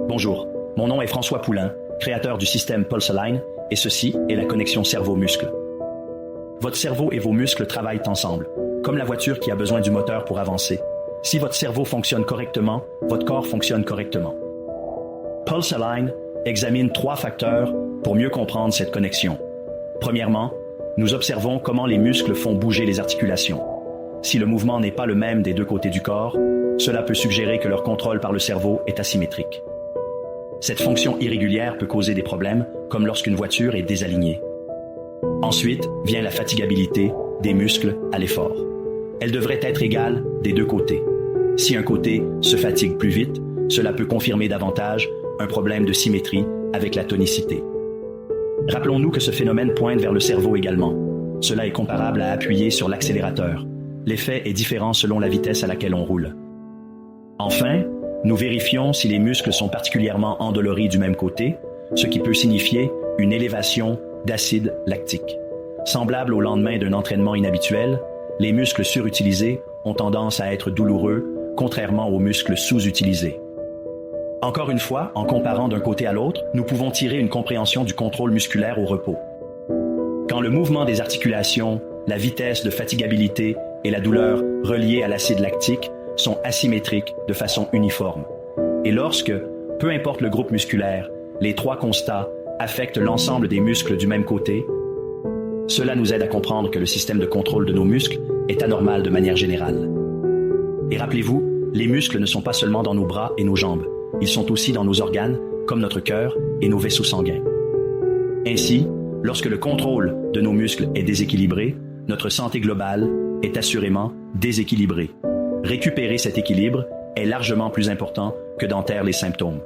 Bonjour, mon nom est François Poulain, créateur du système Pulse-Align, et ceci est la connexion cerveau-muscle. Votre cerveau et vos muscles travaillent ensemble, comme la voiture qui a besoin du moteur pour avancer. Si votre cerveau fonctionne correctement, votre corps fonctionne correctement. Pulse-Align examine 3 facteurs pour mieux comprendre cette connexion. Premièrement, nous observons comment les muscles font bouger les articulations. Si le mouvement n'est pas le même des 2 côtés du corps, cela peut suggérer que leur contrôle par le cerveau est asymétrique. Cette fonction irrégulière peut causer des problèmes, comme lorsqu'une voiture est désalignée. Ensuite vient la fatigabilité des muscles à l'effort. Elle devrait être égale des 2 côtés. Si un côté se fatigue plus vite, cela peut confirmer davantage un problème de symétrie avec la tonicité. Rappelons-nous que ce phénomène pointe vers le cerveau également. Cela est comparable à appuyer sur l'accélérateur. L'effet est différent selon la vitesse à laquelle on roule. Enfin, nous vérifions si les muscles sont particulièrement endoloris du même côté, ce qui peut signifier une élévation d'acide lactique. Semblable au lendemain d'un entraînement inhabituel, les muscles surutilisés ont tendance à être douloureux, contrairement aux muscles sous-utilisés. Encore une fois, en comparant d'un côté à l'autre, nous pouvons tirer une compréhension du contrôle musculaire au repos. Quand le mouvement des articulations, la vitesse de fatigabilité et la douleur reliées à l'acide lactique sont asymétriques de façon uniforme. Et lorsque, peu importe le groupe musculaire, les 3 constats affectent l'ensemble des muscles du même côté, cela nous aide à comprendre que le système de contrôle de nos muscles est anormal de manière générale. Et rappelez-vous, les muscles ne sont pas seulement dans nos bras et nos jambes, ils sont aussi dans nos organes, comme notre cœur et nos vaisseaux sanguins. Ainsi, lorsque le contrôle de nos muscles est déséquilibré, notre santé globale est assurément déséquilibrée. Récupérer cet équilibre est largement plus important que d'en taire les symptômes.